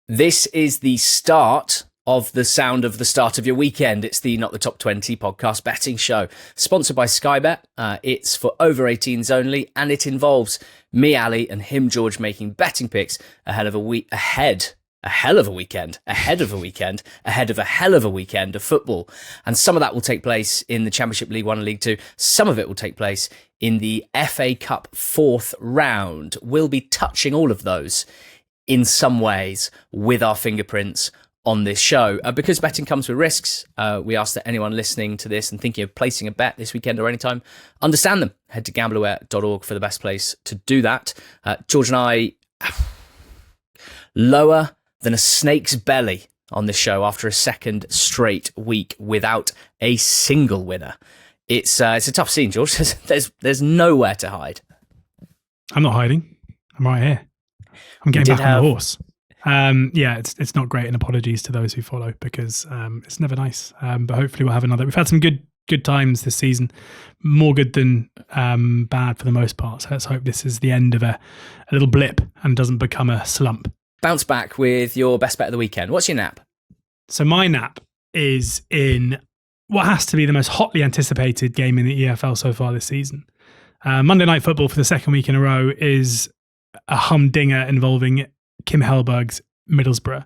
This is the start of the sound of the start of your weekend. It's the Not the Top 20 podcast betting show, sponsored by Sky Bet. It's for over 18s only, and it involves me, Ali, and him, George, making betting picks ahead of a hell of a weekend of football. And some of that will take place in the Championship, League One and League Two. Some of it will take place in the FA Cup fourth round. We'll be touching all of those in some ways with our fingerprints on this show. Because betting comes with risks, we ask that anyone listening to this and thinking of placing a bet this weekend or anytime, understand them. Head to gambleaware.org for the best place to do that. George and I, lower than a snake's belly on this show after a second straight week without a single winner. It's a tough scene, George. There's nowhere to hide. I'm not hiding. I'm right here. I'm getting back on the horse. It's not great, and apologies to those who follow because it's never nice. But hopefully we'll have another. We've had some good times this season, more good than bad for the most part. So let's hope this is the end of a little blip and doesn't become a slump. Bounce back with your best bet of the weekend. What's your nap? So my nap is in what has to be the most hotly anticipated game in the EFL so far this season. Monday Night Football for the second week in a row is a humdinger involving Kim Hellberg'S Middlesbrough.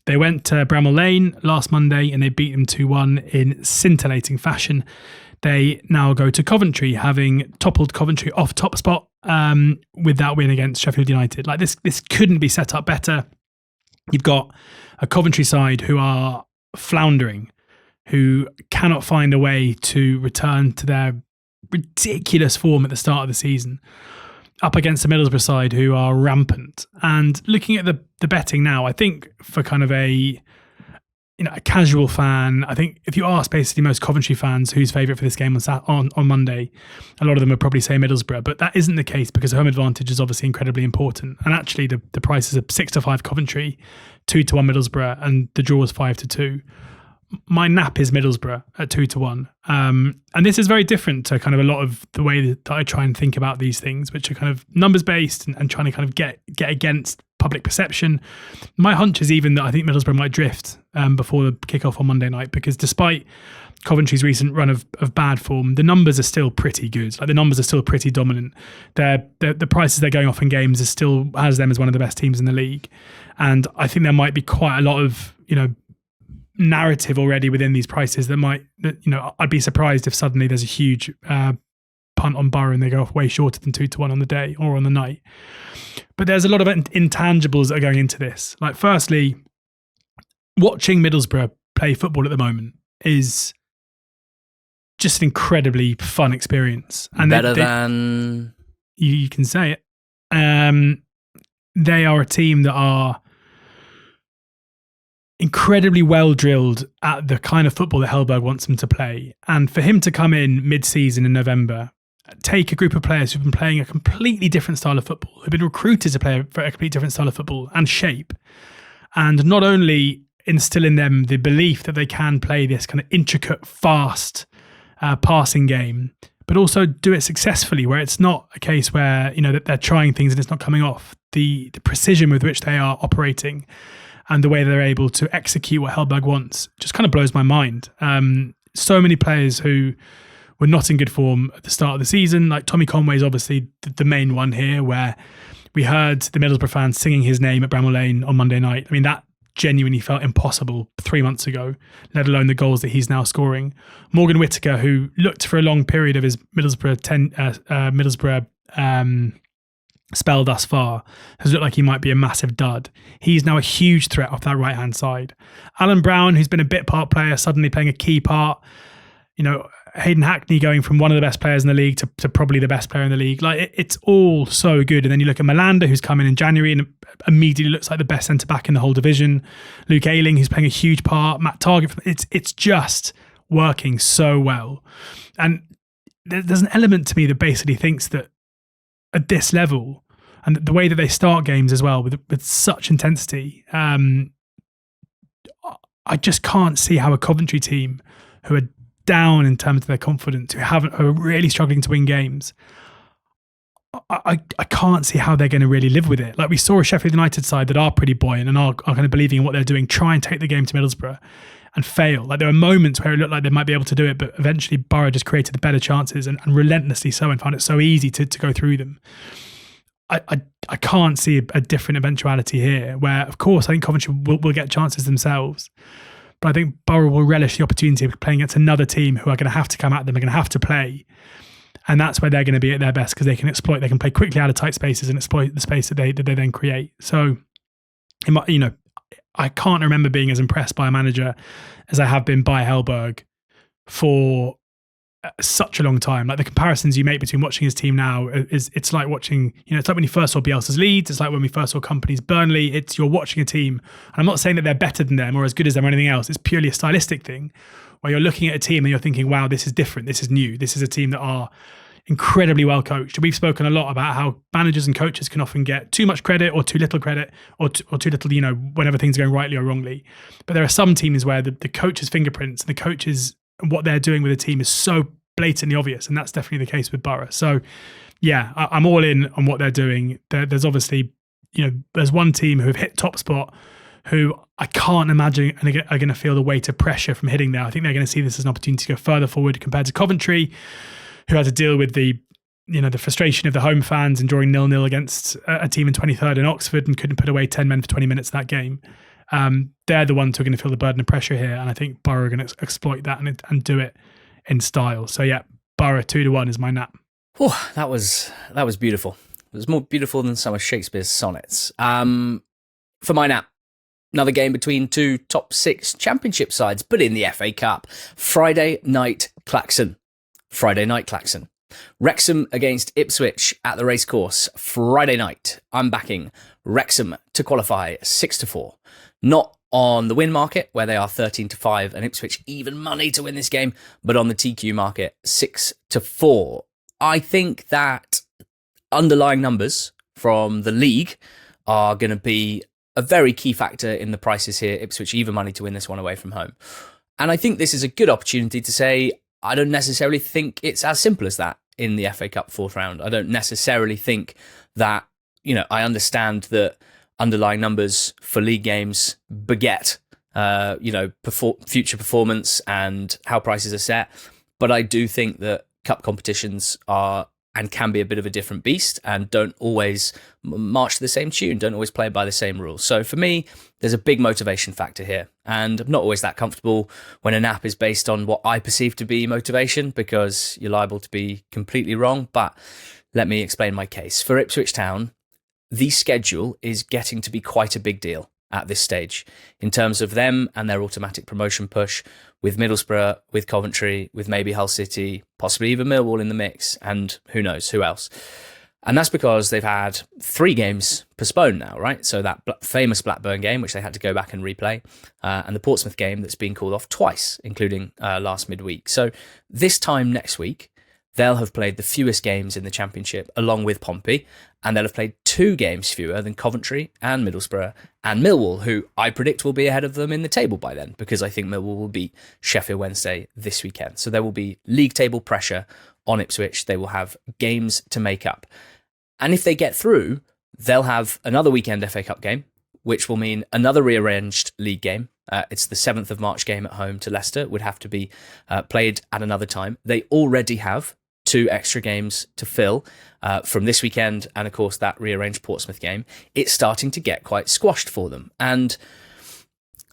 They went to Bramall Lane last Monday and they beat them 2-1 in scintillating fashion. They now go to Coventry, having toppled Coventry off top spot with that win against Sheffield United. Like this couldn't be set up better. You've got a Coventry side who are floundering, who cannot find a way to return to their ridiculous form at the start of the season, up against the Middlesbrough side who are rampant. And looking at the betting now, I think for kind of a casual fan, I think if you ask basically most Coventry fans who's favourite for this game on Monday, a lot of them would probably say Middlesbrough, but that isn't the case because home advantage is obviously incredibly important. And actually the prices are 6-5 Coventry, 2-1 Middlesbrough, and the draw is 5-2. My nap is Middlesbrough at 2-1. And this is very different to kind of a lot of the way that I try and think about these things, which are kind of numbers based and trying to kind of get against public perception. My hunch is even that I think Middlesbrough might drift before the kickoff on Monday night, because despite Coventry's recent run of bad form, the numbers are still pretty good. Like the numbers are still pretty dominant. The prices they're going off in games still has them as one of the best teams in the league. And I think there might be quite a lot of, narrative already within these prices I'd be surprised if suddenly there's a huge punt on Borough and they go off way shorter than 2-1 on the day or on the night. But there's a lot of intangibles that are going into this. Like, firstly, watching Middlesbrough play football at the moment is just an incredibly fun experience. And better than you can say it. They are a team that are incredibly well drilled at the kind of football that Hellberg wants them to play. And for him to come in mid-season in November, take a group of players who've been playing a completely different style of football, who've been recruited to play for a completely different style of football and shape, and not only instill in them the belief that they can play this kind of intricate, fast passing game, but also do it successfully, where it's not a case where, that they're trying things and it's not coming off. The precision with which they are operating and the way they're able to execute what Hellberg wants just kind of blows my mind. So many players who were not in good form at the start of the season, like Tommy Conway is obviously the main one here, where we heard the Middlesbrough fans singing his name at Bramall Lane on Monday night. I mean, that genuinely felt impossible 3 months ago, let alone the goals that he's now scoring. Morgan Whittaker, who looked for a long period of his Middlesbrough spell thus far, has looked like he might be a massive dud. He's now a huge threat off that right-hand side. Alan Brown, who's been a bit part player, suddenly playing a key part. Hayden Hackney going from one of the best players in the league to probably the best player in the league. Like it's all so good. And then you look at Malanda, who's come in January and immediately looks like the best centre-back in the whole division. Luke Ayling, who's playing a huge part. Matt Target. It's just working so well. And there's an element to me that basically thinks that at this level, and the way that they start games as well with such intensity, I just can't see how a Coventry team who are down in terms of their confidence, who are really struggling to win games, I can't see how they're going to really live with it. Like, we saw a Sheffield United side that are pretty buoyant and are kind of believing in what they're doing, try and take the game to Middlesbrough and fail. Like, there were moments where it looked like they might be able to do it, but eventually Borough just created the better chances and relentlessly so, and found it so easy to go through them. I can't see a different eventuality here, where, of course, I think Coventry will get chances themselves. But I think Borough will relish the opportunity of playing against another team who are going to have to come at them, are going to have to play. And that's where they're going to be at their best, because they can play quickly out of tight spaces and exploit the space that they then create. So, I can't remember being as impressed by a manager as I have been by Hellberg for such a long time. Like, the comparisons you make between watching his team now it's like watching, it's like when you first saw Bielsa's Leeds, it's like when we first saw Company's Burnley. You're watching a team, and I'm not saying that they're better than them or as good as them or anything else. It's purely a stylistic thing, where you're looking at a team and you're thinking, wow, this is different, this is new, this is a team that are incredibly well coached. We've spoken a lot about how managers and coaches can often get too much credit or too little credit, or too little, whenever things are going rightly or wrongly. But there are some teams where the coach's fingerprints and the coaches and what they're doing with a team is so blatantly obvious, and that's definitely the case with Borough. So yeah, I'm all in on what they're doing. There's obviously, there's one team who have hit top spot who I can't imagine are going to feel the weight of pressure from hitting there. I think they're going to see this as an opportunity to go further forward compared to Coventry, who had to deal with the frustration of the home fans and drawing 0-0 against a team in 23rd in Oxford and couldn't put away 10 men for 20 minutes of that game. They're the ones who are going to feel the burden of pressure here, and I think Borough are going to exploit that and do it in style. So yeah, Borough 2-1 is my nap. Oh, that was beautiful. It was more beautiful than some of Shakespeare's sonnets. For my nap, another game between two top six championship sides, but in the FA Cup. Friday night Claxon. Wrexham against Ipswich at the racecourse. Friday night. I'm backing Wrexham to qualify 6-4. Not on the win market, where they are 13-5 and Ipswich even money to win this game, but on the TQ market, 6-4. I think that underlying numbers from the league are going to be a very key factor in the prices here. Ipswich even money to win this one away from home. And I think this is a good opportunity to say, I don't necessarily think it's as simple as that in the FA Cup fourth round. I don't necessarily think that, I understand that underlying numbers for league games beget, future performance and how prices are set. But I do think that cup competitions are and can be a bit of a different beast and don't always march to the same tune, don't always play by the same rules. So for me, there's a big motivation factor here. And I'm not always that comfortable when a nap is based on what I perceive to be motivation, because you're liable to be completely wrong. But let me explain my case. For Ipswich Town, the schedule is getting to be quite a big deal at this stage in terms of them and their automatic promotion push, with Middlesbrough, with Coventry, with maybe Hull City, possibly even Millwall in the mix, and who knows who else. And that's because they've had 3 games postponed now, right? So that famous Blackburn game, which they had to go back and replay, and the Portsmouth game that's been called off twice, including last midweek. So this time next week, they'll have played the fewest games in the Championship, along with Pompey, and they'll have played 2 games fewer than Coventry and Middlesbrough and Millwall, who I predict will be ahead of them in the table by then, because I think Millwall will beat Sheffield Wednesday this weekend. So there will be league table pressure on Ipswich. They will have games to make up. And if they get through, they'll have another weekend FA Cup game, which will mean another rearranged league game. It's the 7th of March game at home to Leicester, would have to be played at another time. They already have 2 extra games to fill from this weekend, and of course that rearranged Portsmouth game. It's starting to get quite squashed for them, and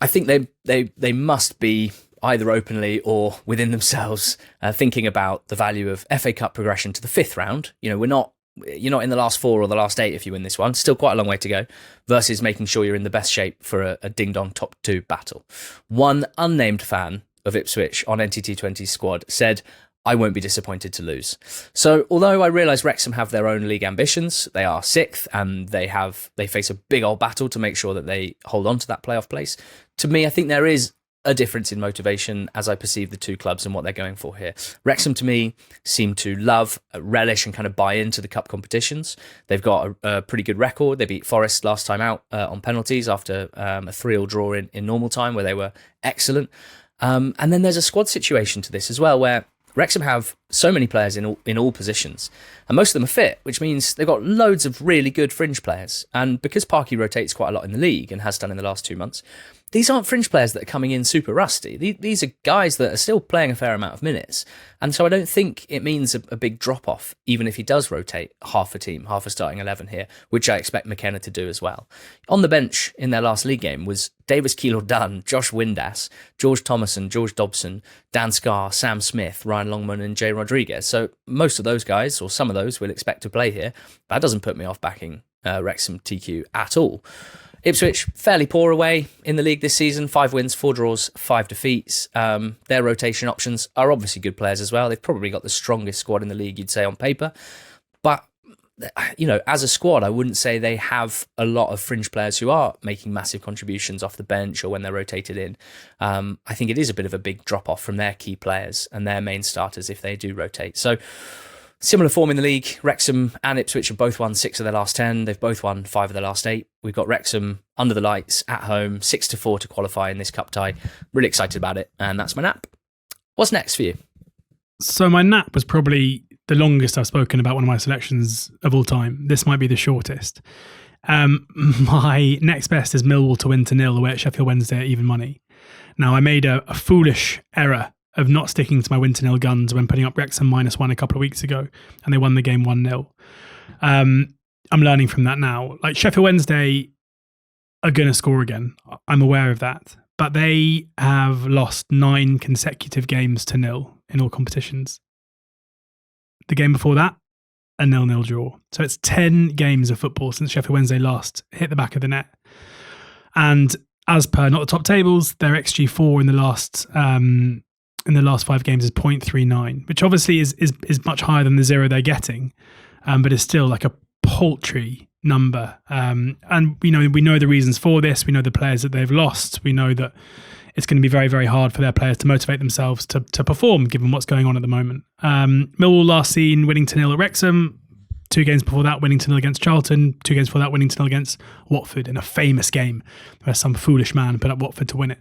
I think they must be either openly or within themselves thinking about the value of FA Cup progression to the 5th round. You're not in the last 4 or the last 8 if you win this one. Still quite a long way to go, versus making sure you're in the best shape for a ding-dong top 2 battle. One unnamed fan of Ipswich on NTT20's squad said, I won't be disappointed to lose. So although I realise Wrexham have their own league ambitions, they are 6th and they face a big old battle to make sure that they hold on to that playoff place. To me, I think there is a difference in motivation as I perceive the two clubs and what they're going for here. Wrexham, to me, seem to love, relish and kind of buy into the cup competitions. They've got a pretty good record. They beat Forest last time out on penalties after a 3-3 draw in normal time, where they were excellent. And then there's a squad situation to this as well, where Wrexham have so many players in all positions, and most of them are fit, which means they've got loads of really good fringe players. And because Parky rotates quite a lot in the league and has done in the last 2 months, these aren't fringe players that are coming in super rusty. These are guys that are still playing a fair amount of minutes. And so I don't think it means a big drop-off, even if he does rotate half a team, half a starting 11 here, which I expect McKenna to do as well. On the bench in their last league game was Davis Keillor-Dunn, Josh Windass, George Thomason, George Dobson, Dan Scarr, Sam Smith, Ryan Longman and Jay Rodriguez. So most of those guys, or some of those, we'll expect to play here. That doesn't put me off backing Wrexham TQ at all. Ipswich, fairly poor away in the league this season. 5 wins, 4 draws, 5 defeats. Their rotation options are obviously good players as well. They've probably got the strongest squad in the league, you'd say, on paper. But, as a squad, I wouldn't say they have a lot of fringe players who are making massive contributions off the bench or when they're rotated in. I think it is a bit of a big drop-off from their key players and their main starters if they do rotate. So, similar form in the league. Wrexham and Ipswich have both won 6 of their last 10. They've both won 5 of their last 8. We've got Wrexham under the lights at home, 6-4 to qualify in this cup tie. Really excited about it. And that's my nap. What's next for you? So my nap was probably the longest I've spoken about one of my selections of all time. This might be the shortest. My next best is Millwall to win to 0 away at Sheffield Wednesday at even money. Now, I made a foolish error of not sticking to my win to 0 guns when putting up Wrexham -1 a couple of weeks ago, and they won the game 1-0. I'm learning from that now. Like, Sheffield Wednesday are going to score again. I'm aware of that. But they have lost 9 consecutive games to 0 in all competitions. The game before that, a 0-0 draw. So it's 10 games of football since Sheffield Wednesday last hit the back of the net. And as per not the top tables, their XG4 in the last 5 games is 0.39, which obviously is much higher than the 0 they're getting, but is still like a paltry number. And we know the reasons for this. We know the players that they've lost. We know that it's going to be very, very hard for their players to motivate themselves to perform, given what's going on at the moment. Millwall last seen winning to 0 at Wrexham. 2 games before that, winning to 0 against Charlton. 2 games before that, winning to 0 against Watford in a famous game where some foolish man put up Watford to win it.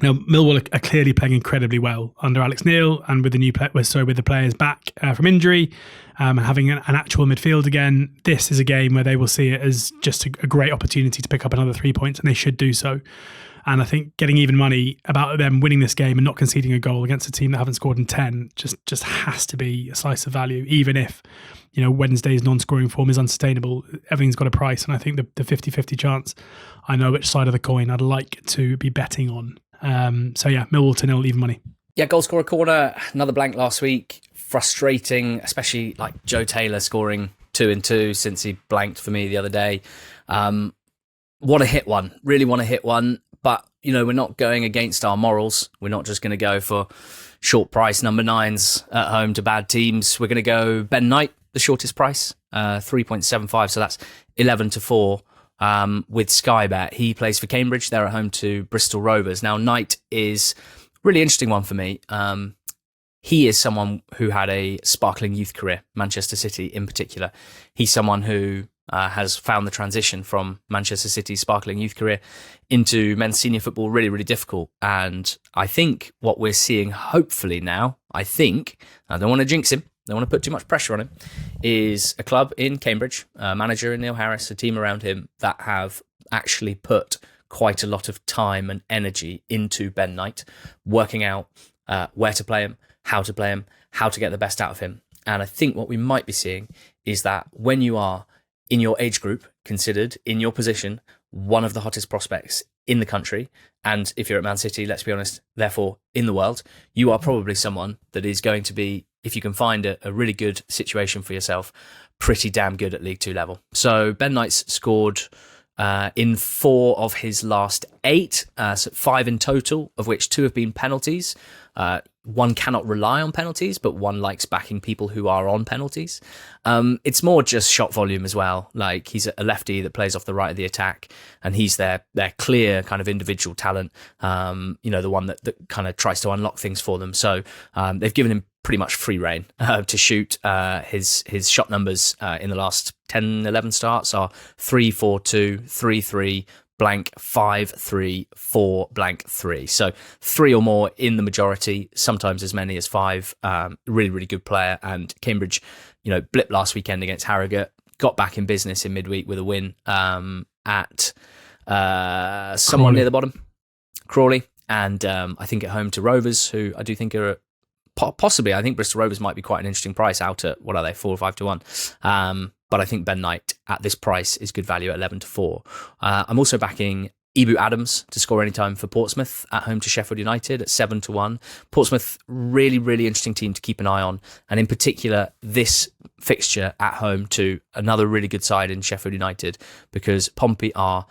Now, Millwall are clearly playing incredibly well under Alex Neil and with the players back from injury and having an actual midfield again. This is a game where they will see it as just a great opportunity to pick up another 3 points, and they should do so. And I think getting even money about them winning this game and not conceding a goal against a team that haven't scored in 10 just has to be a slice of value, even if Wednesday's non-scoring form is unsustainable. Everything's got a price, and I think the 50-50 chance, I know which side of the coin I'd like to be betting on. Millwall to 0, even money. Yeah, goal scorer corner, another blank last week. Frustrating, especially like Joe Taylor scoring 2 and 2 since he blanked for me the other day. Want to hit one, really want to hit one, but we're not going against our morals. We're not just going to go for short price number 9s at home to bad teams. We're going to go Ben Knight, the shortest price, 3.75, so that's 11-4. With Sky Bet. He plays for Cambridge. They're at home to Bristol Rovers. Now, Knight is a really interesting one for me. He is someone who had a sparkling youth career, Manchester City in particular. He's someone who has found the transition from Manchester City's sparkling youth career into men's senior football really, really difficult. And I think what we're seeing, hopefully now, I don't want to jinx him, don't want to put too much pressure on him, is a club in Cambridge, a manager in Neil Harris, a team around him that have actually put quite a lot of time and energy into Ben Knight, working out where to play him, how to play him, how to get the best out of him. And I think what we might be seeing is that when you are in your age group, considered in your position, one of the hottest prospects in the country, and if you're at Man City, let's be honest, therefore in the world, you are probably someone that is going to be, if you can find a really good situation for yourself, pretty damn good at League 2 level. So Ben Knight's scored in 4 of his last 8, so 5 in total, of which 2 have been penalties. One cannot rely on penalties, but one likes backing people who are on penalties. It's more just shot volume as well. Like, he's a lefty that plays off the right of the attack, and he's their clear kind of individual talent, the one that kind of tries to unlock things for them. So they've given him pretty much free reign to shoot. His shot numbers in the last 10, 11 starts are 3-4-2, 3-3, blank 5 3 4 blank 3. So 3 or more in the majority, sometimes as many as 5. Really, really good player. And Cambridge, blipped last weekend against Harrogate, got back in business in midweek with a win at someone near the bottom, Crawley. And I think at home to Rovers, who I do think are possibly, I think Bristol Rovers might be quite an interesting price out at, what are they, 4 or 5 to 1. But I think Ben Knight at this price is good value at 11 to 4. I'm also backing Ibu Adams to score anytime for Portsmouth at home to Sheffield United at 7 to 1. Portsmouth, really, really interesting team to keep an eye on. And in particular, this fixture at home to another really good side in Sheffield United, because Pompey are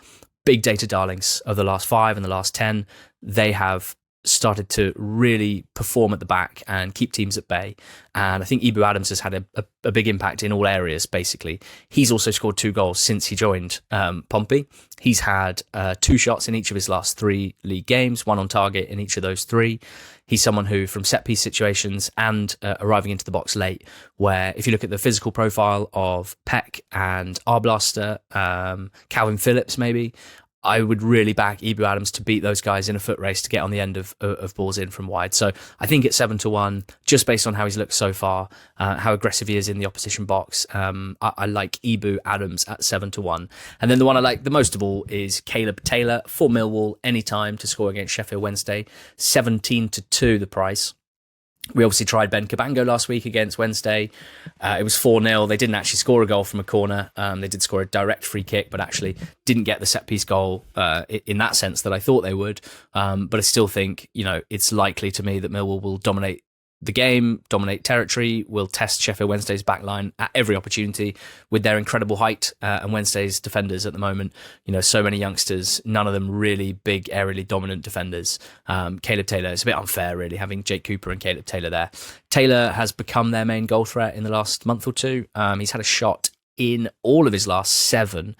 big data darlings of the last 5 and the last 10. They have started to really perform at the back and keep teams at bay. And I think Ibu Adams has had a big impact in all areas, basically. He's also scored 2 goals since he joined Pompey. He's had 2 shots in each of his last 3 league games, 1 on target in each of those 3. He's someone who, from set-piece situations and arriving into the box late, where if you look at the physical profile of Peck and Arblaster, Calvin Phillips maybe, I would really back Ibu Adams to beat those guys in a foot race to get on the end of balls in from wide. So I think it's 7 to 1, just based on how he's looked so far, how aggressive he is in the opposition box. I like Ibu Adams at 7 to 1. And then the one I like the most of all is Caleb Taylor for Millwall, anytime to score against Sheffield Wednesday, 17 to 2 the price. We obviously tried Ben Cabango last week against Wednesday. It was 4-0. They didn't actually score a goal from a corner. They did score a direct free kick, but actually didn't get the set-piece goal in that sense that I thought they would. But I still think, it's likely to me that Millwall will dominate the game, dominate territory, will test Sheffield Wednesday's backline at every opportunity with their incredible height and Wednesday's defenders at the moment. So many youngsters, none of them really big, aerially dominant defenders. Caleb Taylor, it's a bit unfair really having Jake Cooper and Caleb Taylor there. Taylor has become their main goal threat in the last month or two. He's had a shot in all of his last 7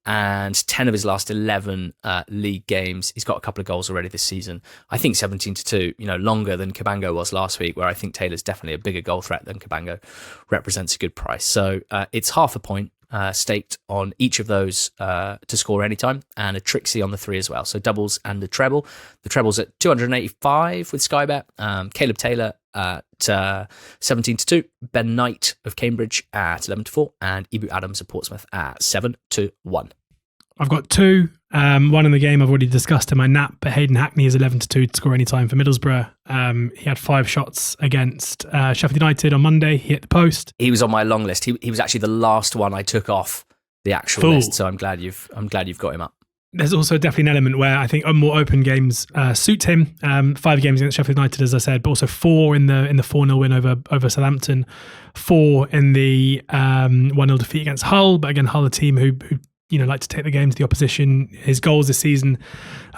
and 10 of his last 11 league games. He's got a couple of goals already this season. I think 17 to 2, longer than Cabango was last week, where I think Taylor's definitely a bigger goal threat than Cabango, represents a good price. So it's half a point staked on each of those to score anytime, and a Trixie on the 3 as well. So doubles and the treble. The treble's at 285 with Sky Bet. Caleb Taylor at 17 to 2. Ben Knight of Cambridge at 11 to 4. And Ibu Adams of Portsmouth at 7 to 1. I've got 2. One in the game I've already discussed in my nap, but Hayden Hackney is 11 to 2 to score any time for Middlesbrough. He had 5 shots against Sheffield United on Monday. He hit the post. He was on my long list. He was actually the last one I took off the actual list, so I'm glad you've got him up. There's also definitely an element where I think more open games suit him. 5 games against Sheffield United, as I said, but also 4 in the 4-0 win over Southampton, 4 in the 1-0 defeat against Hull. But again, Hull, a team who like to take the game to the opposition. His goals this season,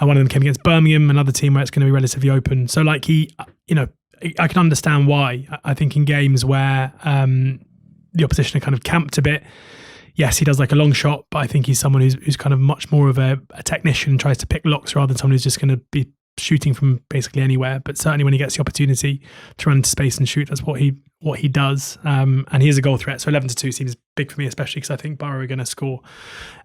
one of them came against Birmingham, another team where it's going to be relatively open. So I can understand why. I think in games where the opposition are kind of camped a bit, yes, he does like a long shot, but I think he's someone who's kind of much more of a technician and tries to pick locks rather than someone who's just going to be shooting from basically anywhere. But certainly when he gets the opportunity to run into space and shoot, that's what he does. And he is a goal threat. So 11 to 2 seems big for me, especially because I think Borough are going to score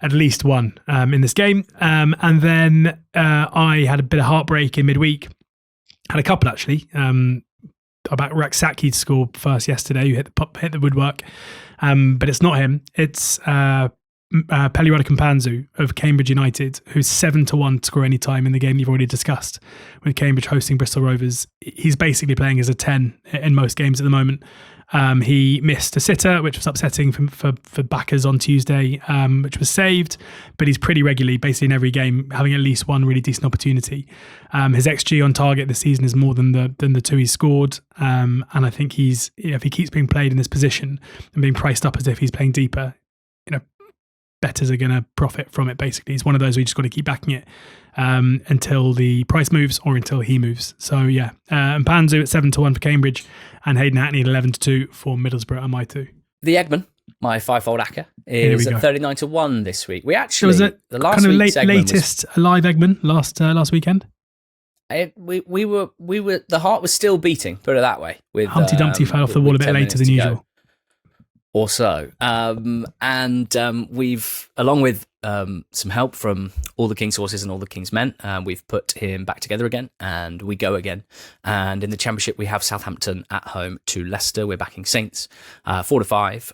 at least 1 in this game. And then I had a bit of heartbreak in midweek. Had a couple actually. About Raksaki to score first yesterday, who hit the woodwork. But it's not him. It's Peli Radukampanzu of Cambridge United, who's 7 to 1 to score any time in the game you've already discussed, with Cambridge hosting Bristol Rovers. He's basically playing as a 10 in most games at the moment. He missed a sitter, which was upsetting for backers on Tuesday, which was saved, but he's pretty regularly, basically in every game, having at least one really decent opportunity. His XG on target this season is more than the 2 he's scored, and I think he's, if he keeps being played in this position and being priced up as if he's playing deeper, bettors are going to profit from it. Basically, he's one of those where you just got to keep backing it until the price moves or until he moves. So yeah, and Panzu at 7 to 1 for Cambridge, and Hayden Hackney at 11 to 2 for Middlesbrough and my 2. The Eggman, my 5-fold ACCA, is at 39 to 1 this week. We actually, was it the last kind of week's Eggman latest live Eggman last weekend. We were the heart was still beating, put it that way. With Humpty Dumpty fell off the wall a bit later than usual. Or so. We've, along with some help from all the King's horses and all the King's men. We've put him back together again, and we go again. And in the Championship, we have Southampton at home to Leicester. We're backing Saints 4-5.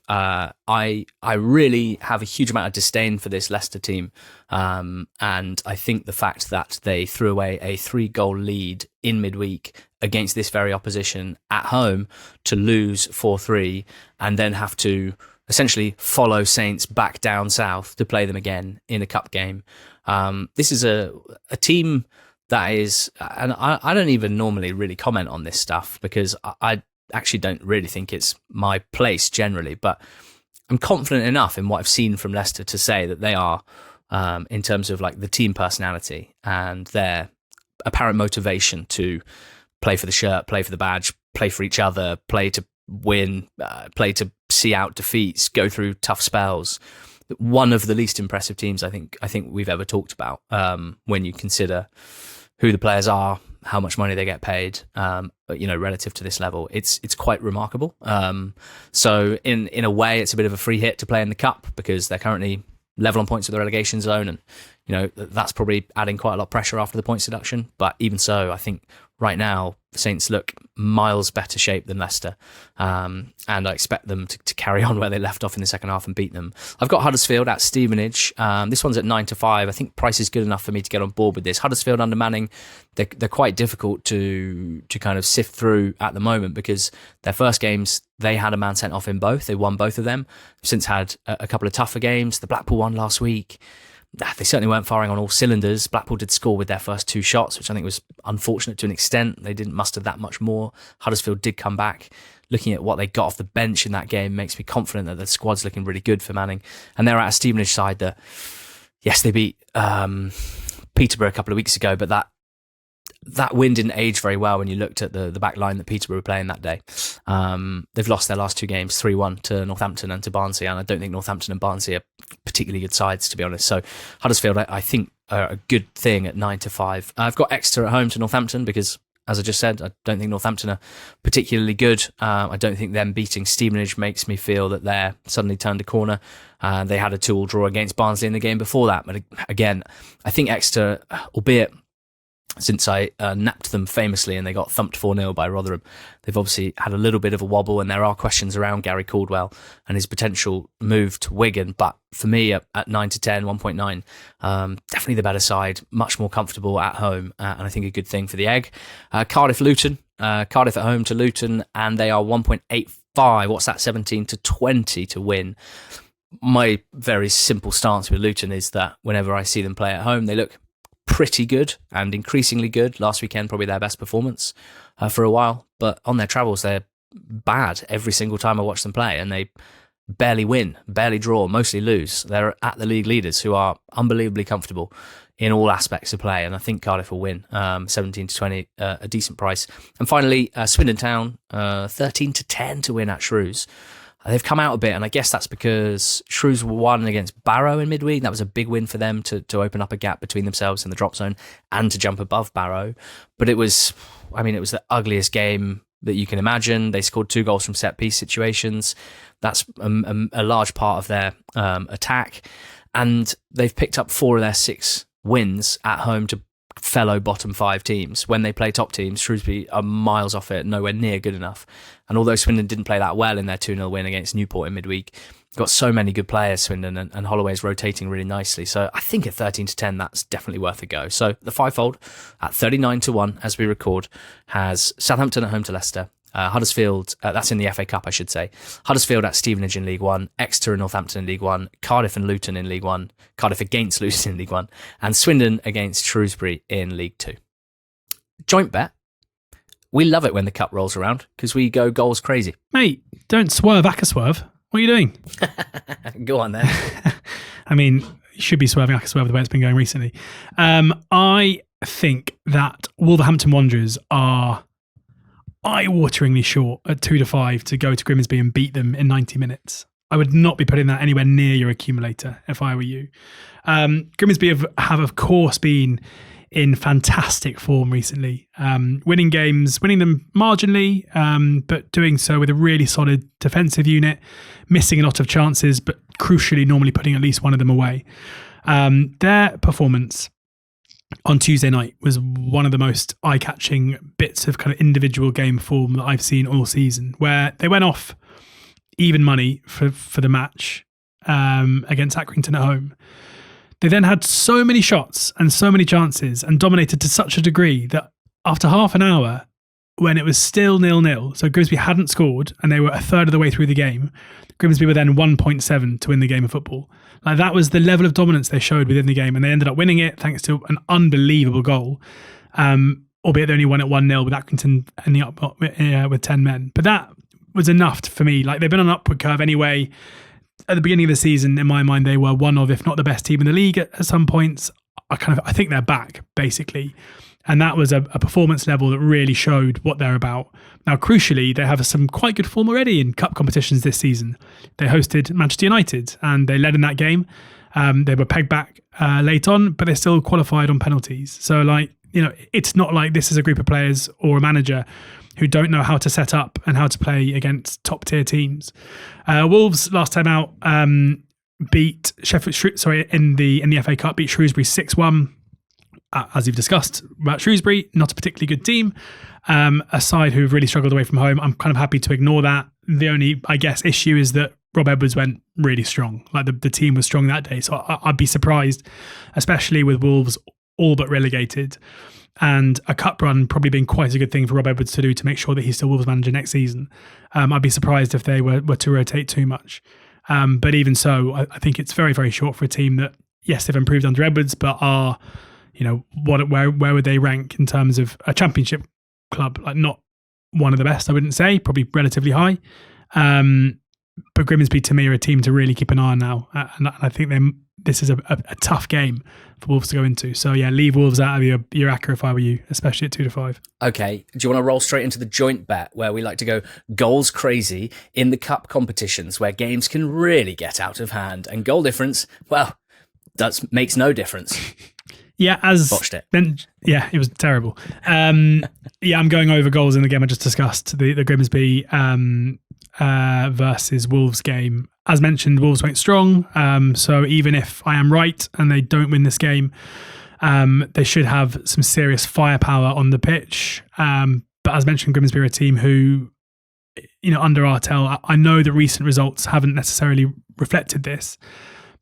I really have a huge amount of disdain for this Leicester team, and I think the fact that they threw away a 3-goal lead in midweek against this very opposition at home to lose 4-3 and then have to essentially follow Saints back down south to play them again in a cup game. This is a team that is, and I don't even normally really comment on this stuff because I actually don't really think it's my place generally, but I'm confident enough in what I've seen from Leicester to say that they are, in terms of like the team personality and their apparent motivation to play for the shirt, play for the badge, play for each other, play to win, play to see out defeats, go through tough spells. One of the least impressive teams I think we've ever talked about, when you consider who the players are, how much money they get paid, relative to this level. It's quite remarkable. So in a way, it's a bit of a free hit to play in the cup because they're currently level on points with the relegation zone, and that's probably adding quite a lot of pressure after the points deduction. But even so, I think right now the Saints look miles better shape than Leicester, and I expect them to carry on where they left off in the second half and beat them. I've got Huddersfield at Stevenage. This one's at 9-5. I think price is good enough for me to get on board with this. Huddersfield under Manning, they're quite difficult to kind of sift through at the moment because their first games they had a man sent off in both. They won both of them. Since had a couple of tougher games. The Blackpool one last week. They certainly weren't firing on all cylinders. Blackpool did score with their first 2 shots, which I think was unfortunate to an extent. They didn't muster that much more. Huddersfield did come back. Looking at what they got off the bench in that game makes me confident that the squad's looking really good for Manning. And they're at a Stevenage side that, yes, they beat Peterborough a couple of weeks ago, but that win didn't age very well when you looked at the back line that Peterborough were playing that day. They've lost their last 2 games, 3-1 to Northampton and to Barnsley, and I don't think Northampton and Barnsley are particularly good sides, to be honest. So Huddersfield, I think, are a good thing at 9-5. I've got Exeter at home to Northampton because, as I just said, I don't think Northampton are particularly good. I don't think them beating Stevenage makes me feel that they're suddenly turned a corner. They had a 2-2 draw against Barnsley in the game before that. But again, I think Exeter, albeit since I napped them famously and they got thumped 4-0 by Rotherham, they've obviously had a little bit of a wobble, and there are questions around Gary Caldwell and his potential move to Wigan. But for me, at 9-10, 1.9, definitely the better side, much more comfortable at home, and I think a good thing for the egg. Cardiff-Luton, Cardiff at home to Luton, and they are 1.85. What's that, 17-20 to win? My very simple stance with Luton is that whenever I see them play at home, they look pretty good and increasingly good. Last weekend, probably their best performance for a while. But on their travels, they're bad every single time I watch them play, and they barely win, barely draw, mostly lose. They're at the league leaders who are unbelievably comfortable in all aspects of play, and I think Cardiff will win 17-20, a decent price. And finally, Swindon Town, 13-10 to win at Shrews. They've come out a bit, and I guess that's because Shrews won against Barrow in midweek. That was a big win for them to open up a gap between themselves and the drop zone and to jump above Barrow. But it was the ugliest game that you can imagine. They scored 2 goals from set-piece situations. That's a large part of their attack. And they've picked up 4 of their 6 wins at home to fellow bottom 5 teams. When they play top teams, Shrewsbury are miles off it, nowhere near good enough. And although Swindon didn't play that well in their 2-0 win against Newport in midweek, got so many good players, Swindon, and Holloway's rotating really nicely. So I think at 13-10, that's definitely worth a go. So the fivefold at 39-1 as we record has Southampton at home to Leicester, Huddersfield, that's in the FA Cup, I should say. Huddersfield at Stevenage in League One, Exeter and Northampton in League One, Cardiff and Luton in League One, Cardiff against Luton in League One, and Swindon against Shrewsbury in League Two. Joint bet. We love it when the cup rolls around because we go goals crazy. Mate, don't swerve, Akaswerve. What are you doing? Go on then. I mean, you should be swerving Akaswerve the way it's been going recently. I think that Wolverhampton Wanderers are eye-wateringly short at 2-5 to go to Grimsby and beat them in 90 minutes. I would not be putting that anywhere near your accumulator if I were you. Grimsby have of course been in fantastic form recently, winning games, winning them marginally, but doing so with a really solid defensive unit, missing a lot of chances, but crucially normally putting at least one of them away. Their performance on Tuesday night was one of the most eye-catching bits of kind of individual game form that I've seen all season, where they went off even money for the match against Accrington at home. They then had so many shots and so many chances and dominated to such a degree that after half an hour, when it was still 0-0, so Grimsby hadn't scored and they were a third of the way through the game, Grimsby were then 1.7 to win the game of football. Like, that was the level of dominance they showed within the game, and they ended up winning it thanks to an unbelievable goal, albeit they only won it 1-0 with Accrington ending up with 10 men. But that was enough for me. Like, they've been on an upward curve anyway. At the beginning of the season, in my mind, they were one of, if not the best team in the league at some points. I think they're back, basically. And that was a performance level that really showed what they're about. Now, crucially, they have some quite good form already in cup competitions this season. They hosted Manchester United and they led in that game. They were pegged back late on, but they still qualified on penalties. So, it's not like this is a group of players or a manager who don't know how to set up and how to play against top tier teams. Wolves last time out beat in the FA Cup, beat Shrewsbury 6-1. As you've discussed about Shrewsbury, not a particularly good team. A side who've really struggled away from home. I'm kind of happy to ignore that. The only, I guess, issue is that Rob Edwards went really strong. Like, the team was strong that day. So I'd be surprised, especially with Wolves all but relegated, and a cup run probably being quite a good thing for Rob Edwards to do to make sure that he's still Wolves manager next season. I'd be surprised if they were to rotate too much. But even so, I think it's very, very short for a team that, yes, they've improved under Edwards, but are, where would they rank in terms of a championship club? Like, not one of the best, I wouldn't say, probably relatively high. But Grimsby, to me, are a team to really keep an eye on now. And I think this is a tough game for Wolves to go into. So, yeah, leave Wolves out of your ACCA if I were you, especially at 2-5. Okay. Do you want to roll straight into the joint bet, where we like to go goals crazy in the cup competitions, where games can really get out of hand, and goal difference, well, makes no difference. Yeah, botched it. Then, yeah, it was terrible. I'm going over goals in the game I just discussed, the Grimsby versus Wolves game. As mentioned, Wolves went strong. So even if I am right and they don't win this game, they should have some serious firepower on the pitch. But as mentioned, Grimsby are a team who, under Artell, I know the recent results haven't necessarily reflected this,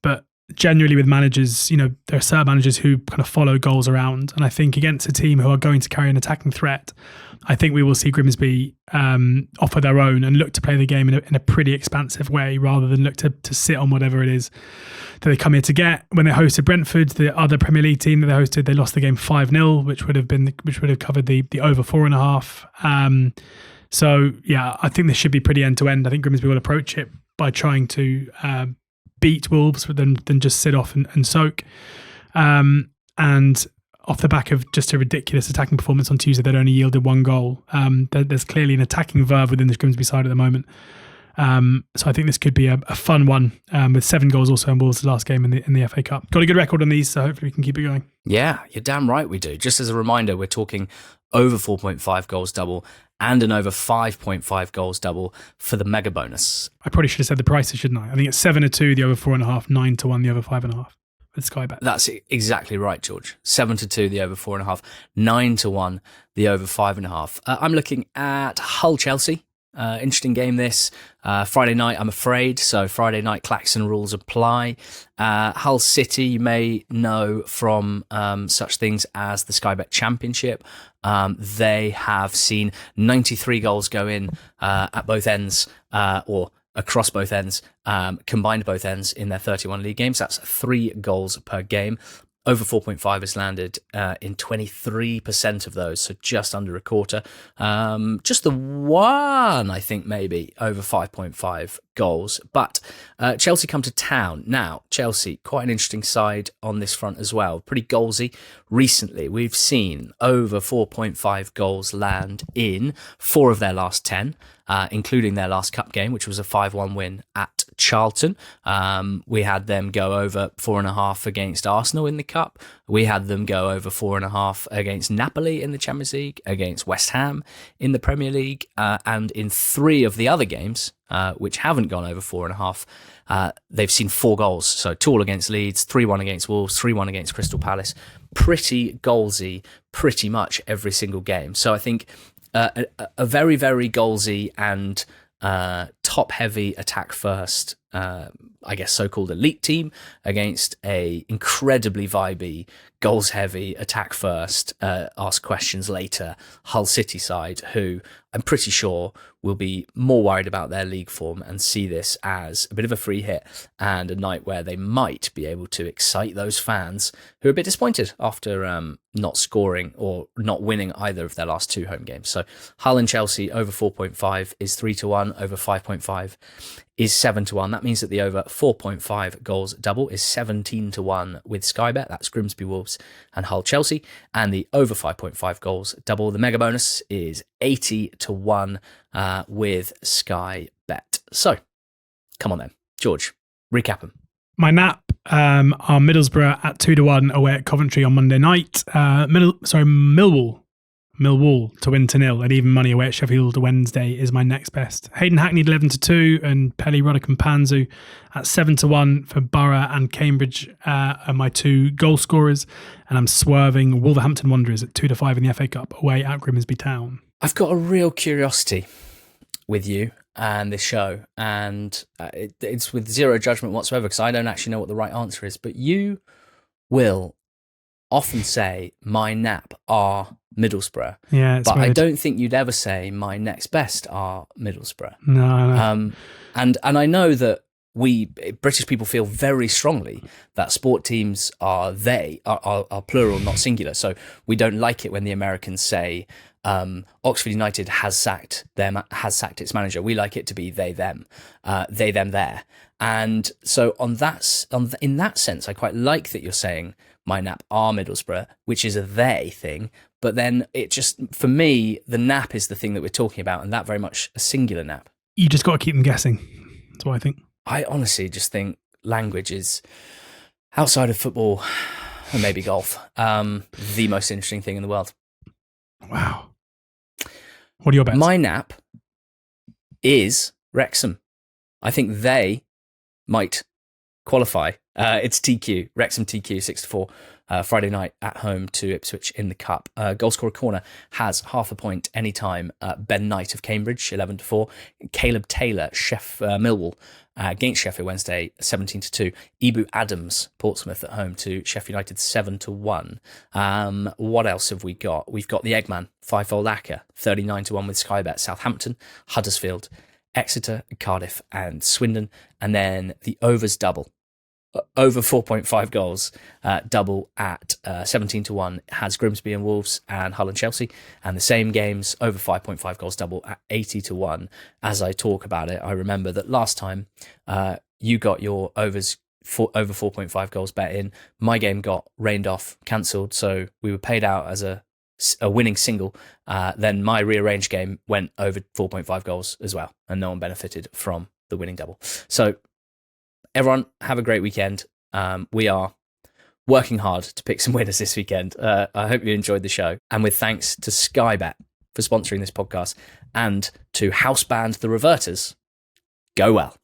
but generally with managers, there are certain managers who kind of follow goals around. And I think against a team who are going to carry an attacking threat, I think we will see Grimsby offer their own and look to play the game in a pretty expansive way, rather than look to sit on whatever it is that they come here to get. When they hosted Brentford, the other Premier League team that they hosted, they lost the game 5-0, which would have covered the over 4.5. So yeah, I think this should be pretty end to end. I think Grimsby will approach it by trying to beat Wolves than just sit off and soak. And off the back of just a ridiculous attacking performance on Tuesday, they'd only yielded one goal. There's clearly an attacking verve within the Grimsby side at the moment. So I think this could be a fun one, with 7 goals also in Wolves' last game in the FA Cup. Got a good record on these, so hopefully we can keep it going. Yeah, you're damn right we do. Just as a reminder, we're talking over 4.5 goals double and an over 5.5 goals double for the mega bonus. I probably should have said the prices, shouldn't I? I think it's 7-2, the over 4.5, 9-1, the over 5.5 with Sky Bet. That's exactly right, George. 7-2, the over 4.5, 9-1, the over 5.5. I'm looking at Hull Chelsea. Interesting game this. Friday night, I'm afraid. So Friday night Claxon rules apply. Hull City, you may know from such things as the Sky Bet Championship. They have seen 93 goals go in at both ends, or across both ends, combined both ends in their 31 league games. That's 3 goals per game. Over 4.5 has landed in 23% of those, so just under a quarter. Just the one, I think, maybe over 5.5 goals. But Chelsea come to town. Now, Chelsea, quite an interesting side on this front as well. Pretty goalsy. Recently, we've seen over 4.5 goals land in 4 of their last 10, including their last cup game, which was a 5-1 win at Charlton. We had them go over 4.5 against Arsenal in the Cup. We had them go over 4.5 against Napoli in the Champions League, against West Ham in the Premier League, and in 3 of the other games, which haven't gone over 4.5, they've seen 4 goals. So 2-2 against Leeds, 3-1 against Wolves, 3-1 against Crystal Palace. Pretty goalsy, pretty much every single game. So I think a very, very goalsy and top-heavy attack-first, I guess so-called elite team against a incredibly vibey, goals-heavy, attack-first, ask questions later Hull City side, who I'm pretty sure will be more worried about their league form and see this as a bit of a free hit and a night where they might be able to excite those fans who are a bit disappointed after not scoring or not winning either of their last 2 home games. So Hull and Chelsea over 4.5 is 3-1, over 5.5 is 7-1. That means that the over 4.5 goals double is 17-1 with Sky Bet. That's Grimsby Wolves and Hull Chelsea. And the over 5.5 goals double, the mega bonus, is 80-1 with Sky Bet. So, come on then, George, recap them. My nap are Middlesbrough at 2-1 away at Coventry on Monday night. Millwall to win 2-0, and even money away at Sheffield Wednesday is my next best. Hayden Hackney 11-2 and Pelly Roddick and Panzu at 7-1 for Borough and Cambridge are my 2 goal scorers, and I'm swerving Wolverhampton Wanderers at 2-5 in the FA Cup away at Grimsby Town. I've got a real curiosity with you and this show, and it's with zero judgment whatsoever because I don't actually know what the right answer is, but you will often say my nap are Middlesbrough. Yeah, it's but weird. I don't think you'd ever say my next best are Middlesbrough. No. And I know that we British people feel very strongly that sport teams are plural, not singular. So we don't like it when the Americans say Oxford United has sacked its manager. We like it to be they them there. And so in that sense, I quite like that you're saying my nap are Middlesbrough, which is a they thing. But then it just, for me, the nap is the thing that we're talking about, and that very much a singular nap. You just got to keep them guessing. That's what I think. I honestly just think language is, outside of football and maybe golf, the most interesting thing in the world. Wow. What are your bets? My nap is Wrexham. I think they might qualify. It's TQ, Wrexham TQ 6-4, Friday night at home to Ipswich in the Cup. Goalscorer corner has half a point anytime. Ben Knight of Cambridge 11-4, Caleb Taylor Millwall against Sheffield Wednesday 17-2, Ibu Adams Portsmouth at home to Sheffield United 7-1. What else have we got? We've got the Eggman fivefold Acker 39-1 with Sky Bet, Southampton, Huddersfield, Exeter, Cardiff and Swindon, and then the overs double. Over 4.5 goals, double at 17-1 has Grimsby and Wolves and Hull and Chelsea, and the same games over 5.5 goals double at 80-1. As I talk about it, I remember that last time you got your overs over 4.5 goals bet in. My game got rained off, cancelled, so we were paid out as a winning single. Then my rearranged game went over 4.5 goals as well, and no one benefited from the winning double. So everyone, have a great weekend. We are working hard to pick some winners this weekend. I hope you enjoyed the show. And with thanks to Sky Bet for sponsoring this podcast and to house band The Reverters, go well.